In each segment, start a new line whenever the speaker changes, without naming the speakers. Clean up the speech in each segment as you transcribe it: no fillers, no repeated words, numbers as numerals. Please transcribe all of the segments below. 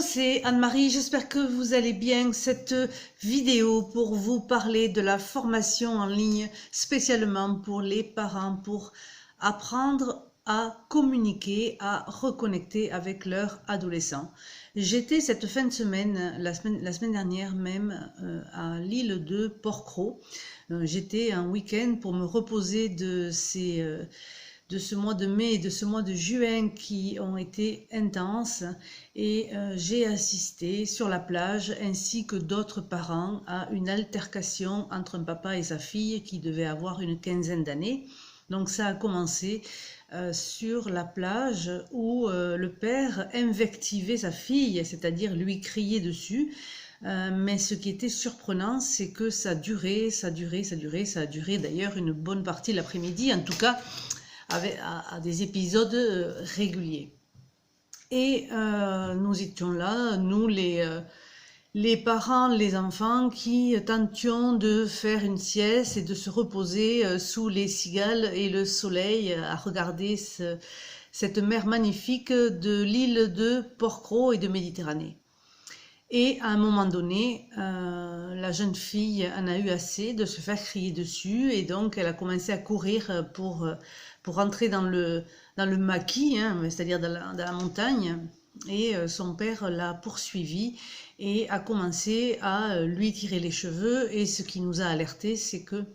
c'est Anne-Marie, j'espère que vous allez bien. Cette vidéo pour vous parler de la formation en ligne spécialement pour les parents, pour apprendre à communiquer, à reconnecter avec leur adolescent. J'étais cette fin de semaine, la semaine dernière même, à l'île de Porquerolles. J'étais un week-end pour me reposer de ce mois de mai et de ce mois de juin qui ont été intenses, et j'ai assisté sur la plage ainsi que d'autres parents à une altercation entre un papa et sa fille qui devait avoir une quinzaine d'années. Donc ça a commencé sur la plage où le père invectivait sa fille, c'est-à-dire lui criait dessus. Mais ce qui était surprenant, c'est que ça a duré d'ailleurs une bonne partie de l'après-midi, en tout cas à des épisodes réguliers. Et nous étions là, nous les parents, les enfants, qui tentions de faire une sieste et de se reposer sous les cigales et le soleil à regarder cette mer magnifique de l'île de Porquerolles et de Méditerranée. Et à un moment donné, la jeune fille en a eu assez de se faire crier dessus, et donc elle a commencé à courir pour rentrer dans le maquis, hein, c'est-à-dire dans la montagne, et son père l'a poursuivie et a commencé à lui tirer les cheveux. Et ce qui nous a alertés, c'est que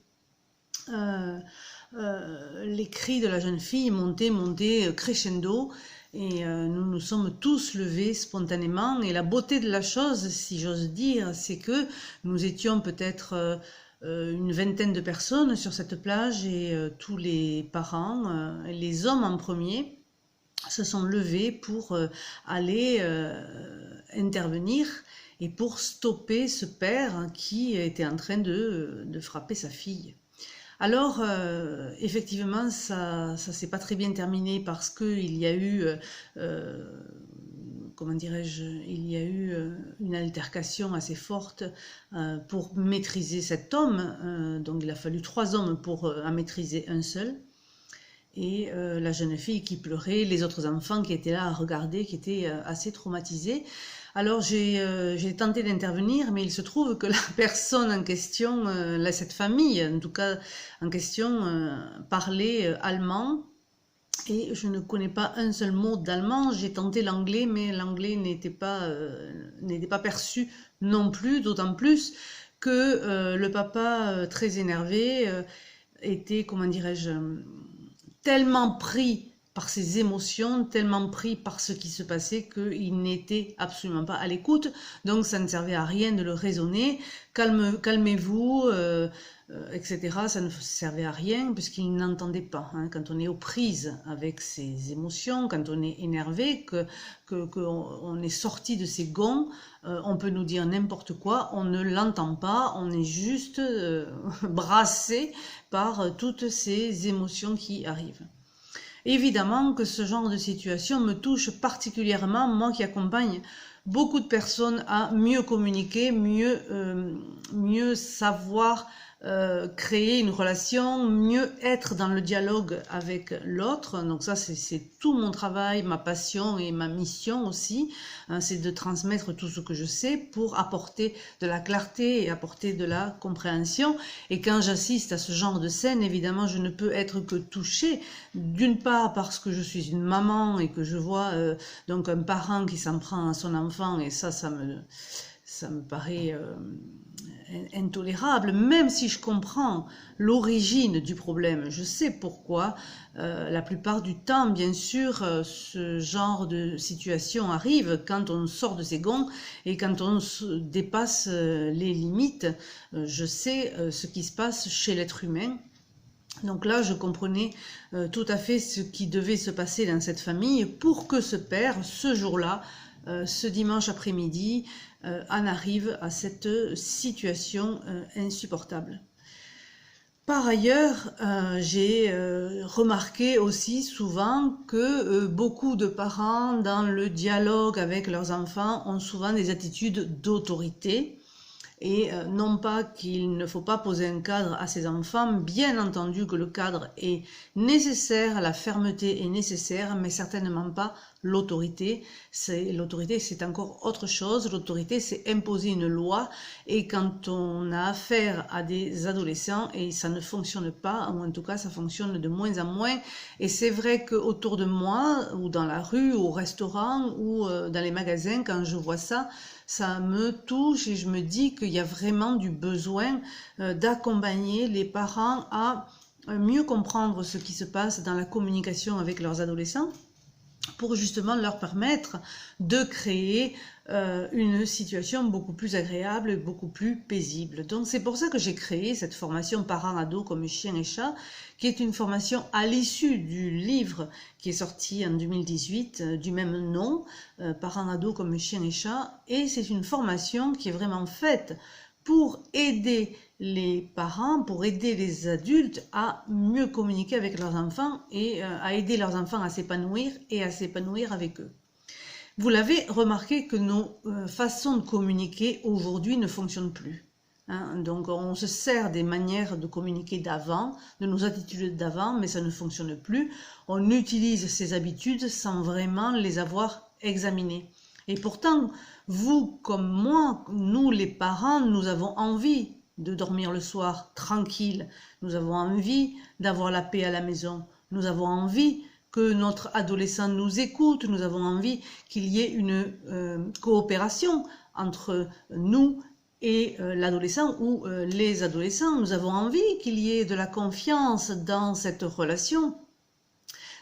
les cris de la jeune fille montaient crescendo. Et nous nous sommes tous levés spontanément. Et la beauté de la chose, si j'ose dire, c'est que nous étions peut-être une vingtaine de personnes sur cette plage, et tous les parents, les hommes en premier, se sont levés pour aller intervenir et pour stopper ce père qui était en train de frapper sa fille. Alors, effectivement, ça s'est pas très bien terminé, parce qu'il y a eu, comment dirais-je, il y a eu une altercation assez forte pour maîtriser cet homme. Donc il a fallu 3 hommes pour en maîtriser un seul. Et la jeune fille qui pleurait, les autres enfants qui étaient là à regarder, qui étaient assez traumatisés. Alors j'ai tenté d'intervenir, mais il se trouve que la personne en question, cette famille en tout cas en question, parlait allemand, et je ne connais pas un seul mot d'allemand. J'ai tenté l'anglais, mais l'anglais n'était pas perçu non plus, d'autant plus que le papa, très énervé, était, comment dirais-je, tellement pris par ses émotions, tellement pris par ce qui se passait, qu'il n'était absolument pas à l'écoute. Donc ça ne servait à rien de le raisonner, calmez-vous, etc. Ça ne servait à rien, puisqu'il n'entendait pas. Hein. Quand on est aux prises avec ses émotions, quand on est énervé, qu'on est sorti de ses gonds, on peut nous dire n'importe quoi, on ne l'entend pas, on est juste brassé par toutes ces émotions qui arrivent. Évidemment que ce genre de situation me touche particulièrement, moi qui accompagne beaucoup de personnes à mieux communiquer, mieux savoir créer une relation, mieux être dans le dialogue avec l'autre. Donc ça, c'est tout mon travail, ma passion et ma mission aussi, hein, c'est de transmettre tout ce que je sais pour apporter de la clarté et apporter de la compréhension. Et quand j'assiste à ce genre de scène, évidemment, je ne peux être que touchée, d'une part parce que je suis une maman et que je vois donc un parent qui s'en prend à son enfant, et ça me paraît intolérable, même si je comprends l'origine du problème. Je sais pourquoi. La plupart du temps, bien sûr, ce genre de situation arrive quand on sort de ses gonds et quand on dépasse les limites. Je sais ce qui se passe chez l'être humain. Donc là, je comprenais tout à fait ce qui devait se passer dans cette famille pour que ce père, ce jour-là, ce dimanche après-midi, en arrive à cette situation insupportable. Par ailleurs, j'ai remarqué aussi souvent que beaucoup de parents, dans le dialogue avec leurs enfants, ont souvent des attitudes d'autorité. Et non pas qu'il ne faut pas poser un cadre à ses enfants, bien entendu que le cadre est nécessaire, la fermeté est nécessaire, mais certainement pas l'autorité. L'autorité, c'est encore autre chose. L'autorité, c'est imposer une loi. Et quand on a affaire à des adolescents, et ça ne fonctionne pas, ou en tout cas, ça fonctionne de moins en moins. Et c'est vrai qu'autour de moi, ou dans la rue, ou au restaurant, ou dans les magasins, quand je vois ça, ça me touche et je me dis qu'il y a vraiment du besoin d'accompagner les parents à mieux comprendre ce qui se passe dans la communication avec leurs adolescents pour justement leur permettre de créer une situation beaucoup plus agréable et beaucoup plus paisible. Donc c'est pour ça que j'ai créé cette formation parents-ados comme chien et chat, qui est une formation à l'issue du livre qui est sorti en 2018 du même nom, parents-ados comme chien et chat, et c'est une formation qui est vraiment faite pour aider les parents, pour aider les adultes à mieux communiquer avec leurs enfants et à aider leurs enfants à s'épanouir et à s'épanouir avec eux. Vous l'avez remarqué que nos façons de communiquer aujourd'hui ne fonctionnent plus. Donc on se sert des manières de communiquer d'avant, de nos attitudes d'avant, mais ça ne fonctionne plus. On utilise ces habitudes sans vraiment les avoir examinées. Et pourtant, vous comme moi, nous les parents, nous avons envie de dormir le soir tranquille. Nous avons envie d'avoir la paix à la maison. Nous avons envie que notre adolescent nous écoute. Nous avons envie qu'il y ait une coopération entre nous et l'adolescent ou les adolescents. Nous avons envie qu'il y ait de la confiance dans cette relation,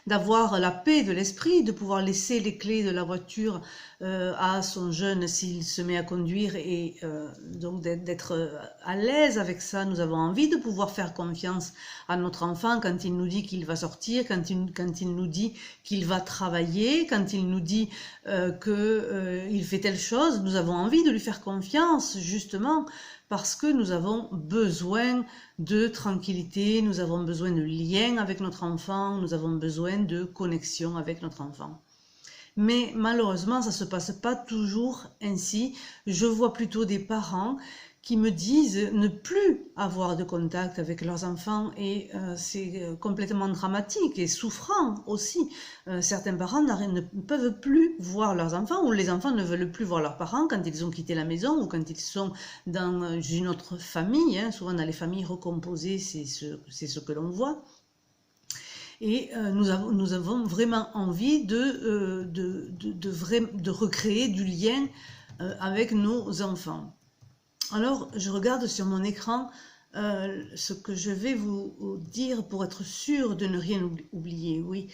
d'avoir la paix de l'esprit, de pouvoir laisser les clés de la voiture à son jeune s'il se met à conduire et donc d'être à l'aise avec ça. Nous avons envie de pouvoir faire confiance à notre enfant quand il nous dit qu'il va sortir, quand il nous dit qu'il va travailler, quand il nous dit qu'il fait telle chose. Nous avons envie de lui faire confiance justement parce que nous avons besoin de tranquillité, nous avons besoin de lien avec notre enfant, nous avons besoin de connexion avec notre enfant. Mais malheureusement, ça ne se passe pas toujours ainsi. Je vois plutôt des parents qui me disent ne plus avoir de contact avec leurs enfants et c'est complètement dramatique et souffrant aussi. Certains parents ne peuvent plus voir leurs enfants ou les enfants ne veulent plus voir leurs parents quand ils ont quitté la maison ou quand ils sont dans une autre famille. Souvent dans les familles recomposées, c'est ce que l'on voit. Et nous avons vraiment envie de recréer du lien avec nos enfants. Alors, je regarde sur mon écran ce que je vais vous dire pour être sûr de ne rien oublier. Oui.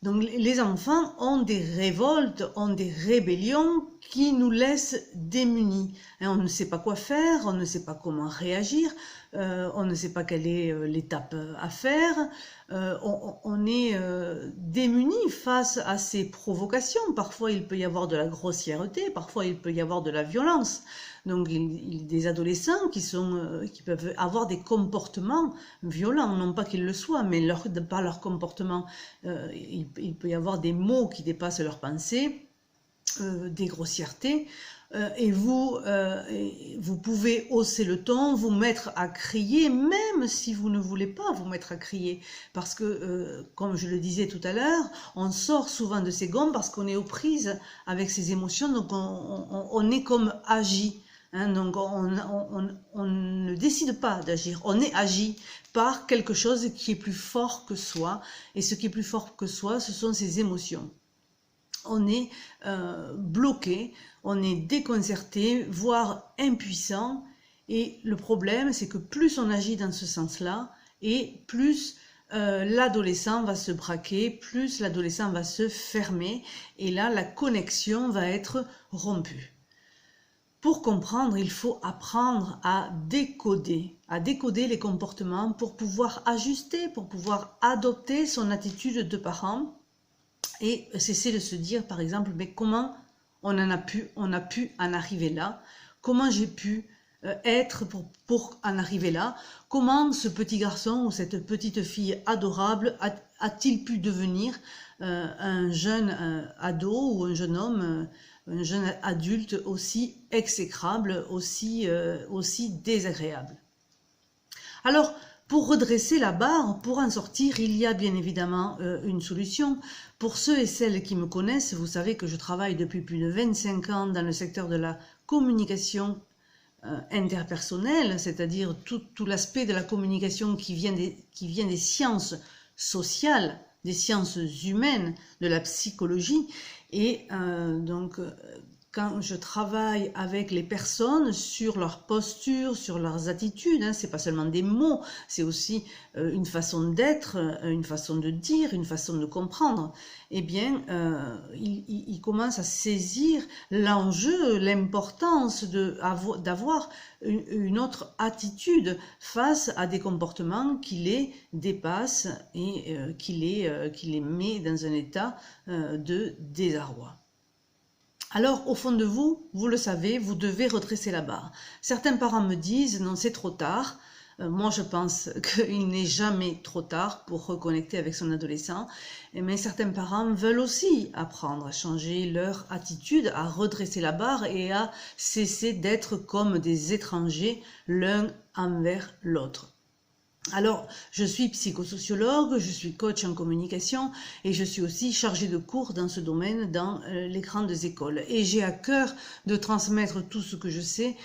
Donc, les enfants ont des révoltes, ont des rébellions qui nous laissent démunis. On ne sait pas quoi faire, on ne sait pas comment réagir, on ne sait pas quelle est l'étape à faire. On est démunis face à ces provocations. Parfois, il peut y avoir de la grossièreté, parfois, il peut y avoir de la violence. Donc, des adolescents qui peuvent avoir des comportements violents, non pas qu'ils le soient, mais par leur comportement, il peut y avoir des mots qui dépassent leurs pensées, des grossièretés. Et vous pouvez hausser le ton, vous mettre à crier, même si vous ne voulez pas vous mettre à crier. Parce que, comme je le disais tout à l'heure, on sort souvent de ses gonds parce qu'on est aux prises avec ses émotions, donc on est comme agi. Donc on ne décide pas d'agir, on est agi par quelque chose qui est plus fort que soi. Et ce qui est plus fort que soi, ce sont ses émotions. On est bloqué, on est déconcerté, voire impuissant. Et le problème, c'est que plus on agit dans ce sens-là, et plus l'adolescent va se braquer, plus l'adolescent va se fermer, et là, la connexion va être rompue. Pour comprendre, il faut apprendre à décoder les comportements pour pouvoir ajuster, pour pouvoir adopter son attitude de parent. Et cesser de se dire, par exemple, mais comment on a pu en arriver là? Comment j'ai pu être pour en arriver là? Comment ce petit garçon ou cette petite fille adorable a-t-il pu devenir un jeune ado ou un jeune homme, un jeune adulte aussi exécrable, aussi désagréable? Alors, Pour redresser la barre, pour en sortir, il y a bien évidemment une solution. Pour ceux et celles qui me connaissent, vous savez que je travaille depuis plus de 25 ans dans le secteur de la communication interpersonnelle, c'est-à-dire tout l'aspect de la communication qui vient des sciences sociales, des sciences humaines, de la psychologie. Et quand je travaille avec les personnes sur leur posture, sur leurs attitudes, hein, c'est pas seulement des mots, c'est aussi une façon d'être, une façon de dire, une façon de comprendre, eh bien, ils commencent à saisir l'enjeu, l'importance d'avoir une autre attitude face à des comportements qui les dépassent et qui les met dans un état de désarroi. Alors, au fond de vous, vous le savez, vous devez redresser la barre. Certains parents me disent, non, c'est trop tard. Moi, je pense qu'il n'est jamais trop tard pour reconnecter avec son adolescent. Mais certains parents veulent aussi apprendre à changer leur attitude, à redresser la barre et à cesser d'être comme des étrangers l'un envers l'autre. Alors, je suis psychosociologue, je suis coach en communication et je suis aussi chargée de cours dans ce domaine dans les grandes écoles. Et j'ai à cœur de transmettre tout ce que je sais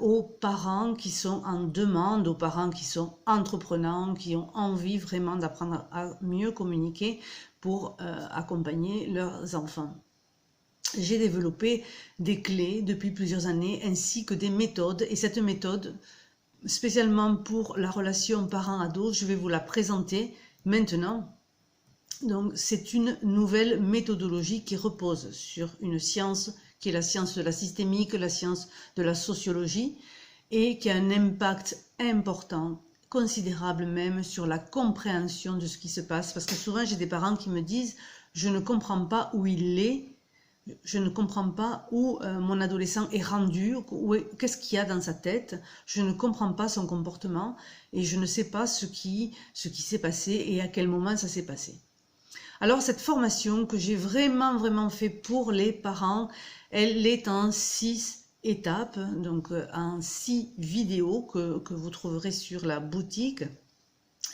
aux parents qui sont en demande, aux parents qui sont entreprenants, qui ont envie vraiment d'apprendre à mieux communiquer pour accompagner leurs enfants. J'ai développé des clés depuis plusieurs années ainsi que des méthodes et cette méthode, spécialement pour la relation parent-ado, je vais vous la présenter maintenant. Donc, c'est une nouvelle méthodologie qui repose sur une science qui est la science de la systémique, la science de la sociologie, et qui a un impact important, considérable même, sur la compréhension de ce qui se passe. Parce que souvent, j'ai des parents qui me disent « je ne comprends pas où il est ». Je ne comprends pas où mon adolescent est rendu, qu'est-ce qu'il y a dans sa tête, je ne comprends pas son comportement et je ne sais pas ce qui s'est passé et à quel moment ça s'est passé. Alors cette formation que j'ai vraiment fait pour les parents, elle est en 6 étapes, donc en 6 vidéos que vous trouverez sur la boutique.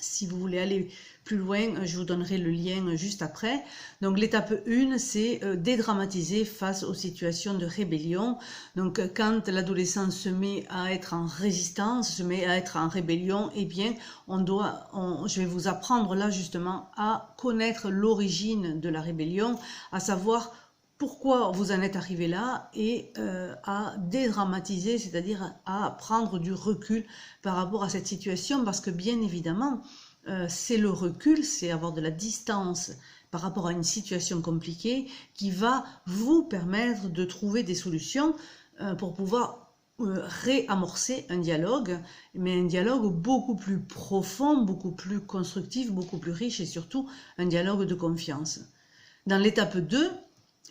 Si vous voulez aller plus loin, je vous donnerai le lien juste après. Donc l'étape 1, c'est dédramatiser face aux situations de rébellion. Donc quand l'adolescent se met à être en résistance, se met à être en rébellion, eh bien je vais vous apprendre là justement à connaître l'origine de la rébellion, à savoir pourquoi vous en êtes arrivé là et à dédramatiser, c'est-à-dire à prendre du recul par rapport à cette situation parce que bien évidemment, c'est le recul, c'est avoir de la distance par rapport à une situation compliquée qui va vous permettre de trouver des solutions pour pouvoir réamorcer un dialogue, mais un dialogue beaucoup plus profond, beaucoup plus constructif, beaucoup plus riche et surtout un dialogue de confiance. Dans l'étape 2,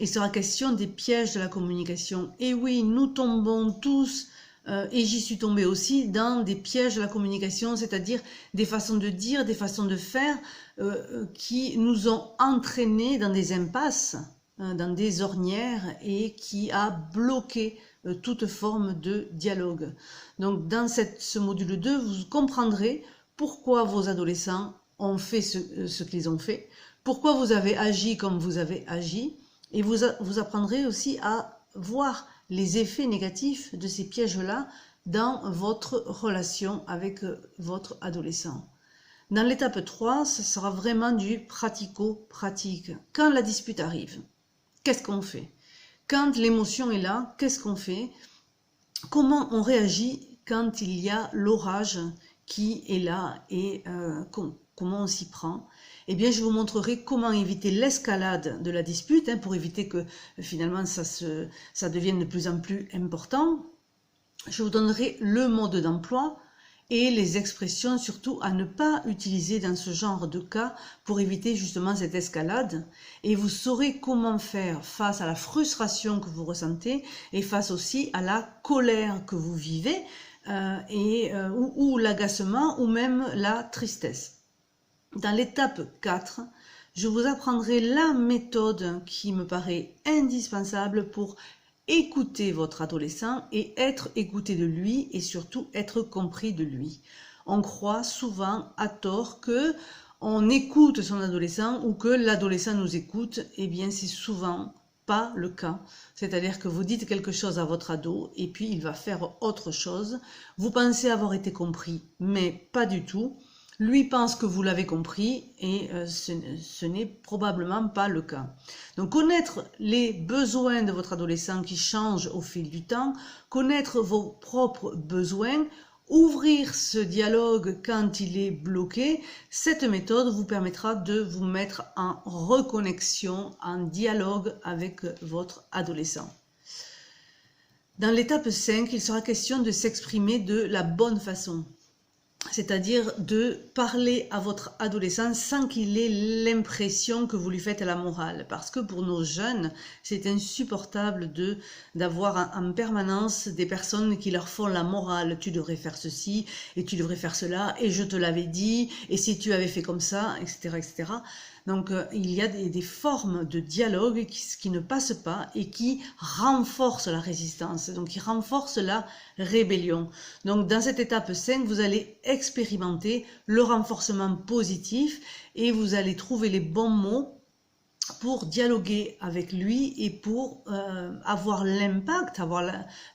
il sera question des pièges de la communication. Et oui, nous tombons tous, et j'y suis tombée aussi, dans des pièges de la communication, c'est-à-dire des façons de dire, des façons de faire qui nous ont entraînés dans des impasses, dans des ornières et qui a bloqué toute forme de dialogue. Donc dans ce module 2, vous comprendrez pourquoi vos adolescents ont fait ce qu'ils ont fait, pourquoi vous avez agi comme vous avez agi, et vous apprendrez aussi à voir les effets négatifs de ces pièges-là dans votre relation avec votre adolescent. Dans l'étape 3, ce sera vraiment du pratico-pratique. Quand la dispute arrive, qu'est-ce qu'on fait? Quand l'émotion est là, qu'est-ce qu'on fait? Comment on réagit quand il y a l'orage qui est là et comment on s'y prend? Eh bien, je vous montrerai comment éviter l'escalade de la dispute, pour éviter que finalement ça devienne de plus en plus important. Je vous donnerai le mode d'emploi et les expressions surtout à ne pas utiliser dans ce genre de cas pour éviter justement cette escalade. Et vous saurez comment faire face à la frustration que vous ressentez et face aussi à la colère que vous vivez ou l'agacement ou même la tristesse. Dans l'étape 4, je vous apprendrai la méthode qui me paraît indispensable pour écouter votre adolescent et être écouté de lui et surtout être compris de lui. on croit souvent à tort que on écoute son adolescent ou que l'adolescent nous écoute. Eh bien, c'est souvent pas le cas. C'est-à-dire que vous dites quelque chose à votre ado et puis il va faire autre chose. Vous pensez avoir été compris, mais pas du tout. Lui pense que vous l'avez compris et ce n'est probablement pas le cas. Donc connaître les besoins de votre adolescent qui changent au fil du temps, connaître vos propres besoins, ouvrir ce dialogue quand il est bloqué, cette méthode vous permettra de vous mettre en reconnexion, en dialogue avec votre adolescent. Dans l'étape 5, il sera question de s'exprimer de la bonne façon. C'est-à-dire de parler à votre adolescent sans qu'il ait l'impression que vous lui faites la morale. Parce que pour nos jeunes, c'est insupportable d'avoir en permanence des personnes qui leur font la morale. Tu devrais faire ceci, et tu devrais faire cela, et je te l'avais dit, et si tu avais fait comme ça, etc. etc. Donc il y a des formes de dialogue qui ne passent pas et qui renforcent la résistance, donc qui renforcent la rébellion. Donc dans cette étape 5, vous allez expérimenter le renforcement positif et vous allez trouver les bons mots pour dialoguer avec lui et pour avoir l'impact,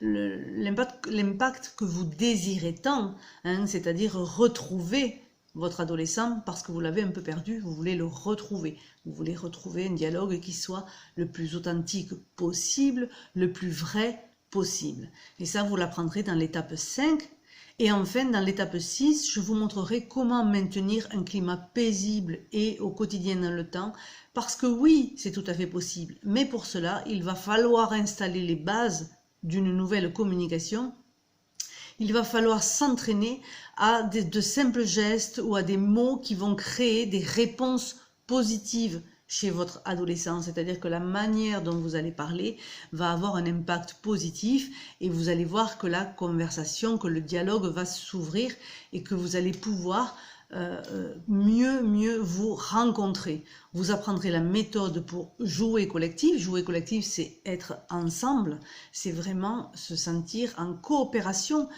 l'impact que vous désirez tant, hein, c'est-à-dire retrouver votre adolescent parce que vous l'avez un peu perdu, vous voulez le retrouver. Vous voulez retrouver un dialogue qui soit le plus authentique possible, le plus vrai possible. Et ça, vous l'apprendrez dans l'étape 5. Et enfin, dans l'étape 6, je vous montrerai comment maintenir un climat paisible et au quotidien dans le temps. Parce que oui, c'est tout à fait possible. Mais pour cela, il va falloir installer les bases d'une nouvelle communication. Il va falloir s'entraîner à de simples gestes ou à des mots qui vont créer des réponses positives chez votre adolescent. C'est-à-dire que la manière dont vous allez parler va avoir un impact positif et vous allez voir que la conversation, que le dialogue va s'ouvrir et que vous allez pouvoir mieux vous rencontrer. Vous apprendrez la méthode pour jouer collectif. Jouer collectif, c'est être ensemble, c'est vraiment se sentir en coopération,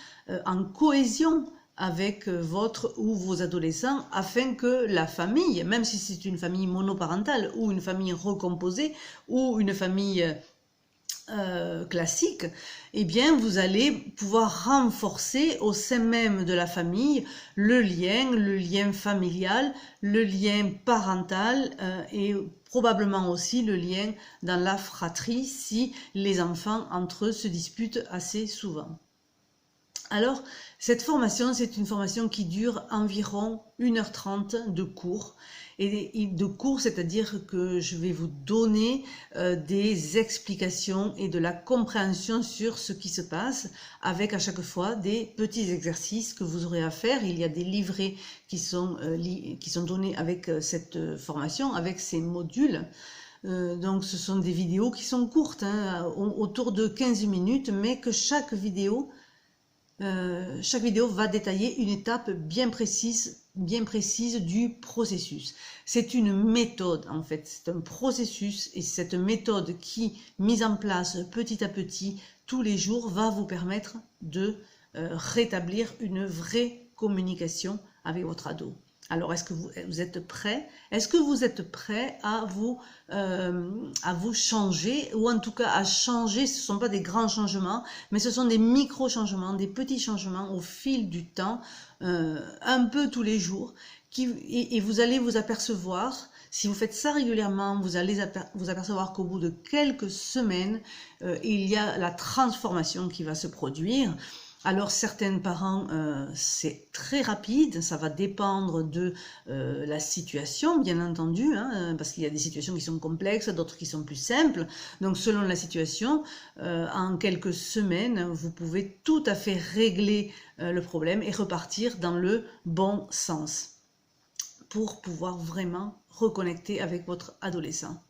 en cohésion avec votre ou vos adolescents afin que la famille, même si c'est une famille monoparentale ou une famille recomposée ou une famille classique, eh bien vous allez pouvoir renforcer au sein même de la famille le lien familial, le lien parental et probablement aussi le lien dans la fratrie si les enfants entre eux se disputent assez souvent. Alors, cette formation, c'est une formation qui dure environ 1h30 de cours. Et de cours, c'est-à-dire que je vais vous donner des explications et de la compréhension sur ce qui se passe, avec à chaque fois des petits exercices que vous aurez à faire. Il y a des livrets qui sont donnés avec cette formation, avec ces modules. Donc ce sont des vidéos qui sont courtes, hein, autour de 15 minutes, mais que chaque vidéo va détailler une étape bien précise du processus. C'est une méthode en fait, c'est un processus et cette méthode qui, mise en place petit à petit, tous les jours, va vous permettre de rétablir une vraie communication avec votre ado. Alors, est-ce que vous êtes prêts? Est-ce que vous êtes prêts à vous changer, ou en tout cas à changer? Ce ne sont pas des grands changements, mais ce sont des micro-changements, des petits changements au fil du temps, un peu tous les jours, et vous allez vous apercevoir, si vous faites ça régulièrement, vous allez vous apercevoir qu'au bout de quelques semaines, il y a la transformation qui va se produire. Alors certains parents, c'est très rapide, ça va dépendre de la situation, bien entendu, hein, parce qu'il y a des situations qui sont complexes, d'autres qui sont plus simples. Donc selon la situation, en quelques semaines, vous pouvez tout à fait régler le problème et repartir dans le bon sens pour pouvoir vraiment reconnecter avec votre adolescent.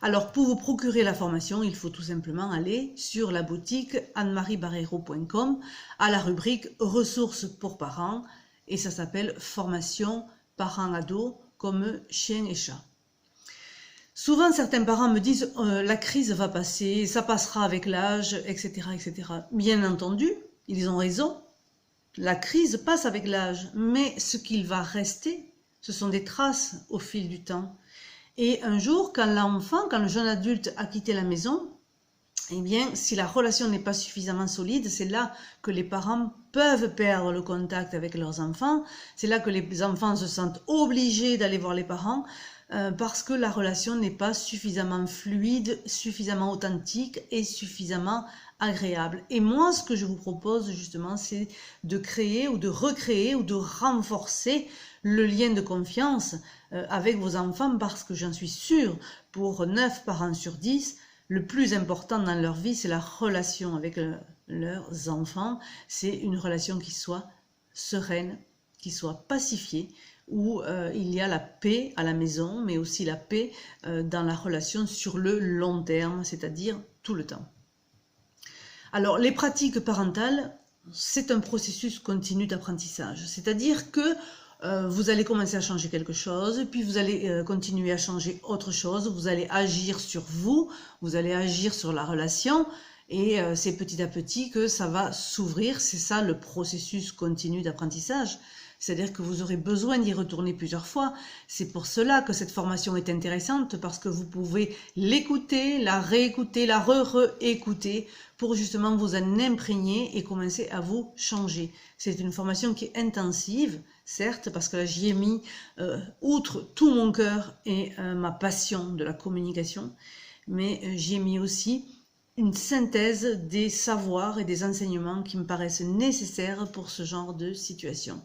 Alors, pour vous procurer la formation, il faut tout simplement aller sur la boutique annemariebarreiro.com à la rubrique ressources pour parents et ça s'appelle formation parents-ados comme chien et chat. Souvent, certains parents me disent la crise va passer, ça passera avec l'âge, etc., etc. Bien entendu, ils ont raison, la crise passe avec l'âge, mais ce qu'il va rester, ce sont des traces au fil du temps. Et un jour, quand le jeune adulte a quitté la maison, eh bien, si la relation n'est pas suffisamment solide, c'est là que les parents peuvent perdre le contact avec leurs enfants. C'est là que les enfants se sentent obligés d'aller voir les parents parce que la relation n'est pas suffisamment fluide, suffisamment authentique et suffisamment agréable. Et moi, ce que je vous propose justement, c'est de créer ou de recréer ou de renforcer le lien de confiance avec vos enfants parce que j'en suis sûre, pour 9 parents sur 10, le plus important dans leur vie, c'est la relation avec leurs enfants. C'est une relation qui soit sereine, qui soit pacifiée, où il y a la paix à la maison, mais aussi la paix dans la relation sur le long terme, c'est-à-dire tout le temps. Alors, les pratiques parentales, c'est un processus continu d'apprentissage. C'est-à-dire que vous allez commencer à changer quelque chose, puis vous allez continuer à changer autre chose, vous allez agir sur vous allez agir sur la relation, et c'est petit à petit que ça va s'ouvrir. C'est ça le processus continu d'apprentissage. C'est-à-dire que vous aurez besoin d'y retourner plusieurs fois. C'est pour cela que cette formation est intéressante, parce que vous pouvez l'écouter, la réécouter, la réécouter, pour justement vous en imprégner et commencer à vous changer. C'est une formation qui est intensive, certes, parce que là j'y ai mis, outre tout mon cœur et ma passion de la communication, mais j'y ai mis aussi une synthèse des savoirs et des enseignements qui me paraissent nécessaires pour ce genre de situation.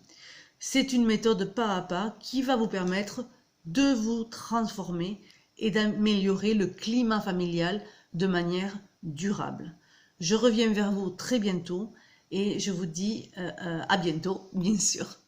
C'est une méthode pas à pas qui va vous permettre de vous transformer et d'améliorer le climat familial de manière durable. Je reviens vers vous très bientôt et je vous dis à bientôt, bien sûr.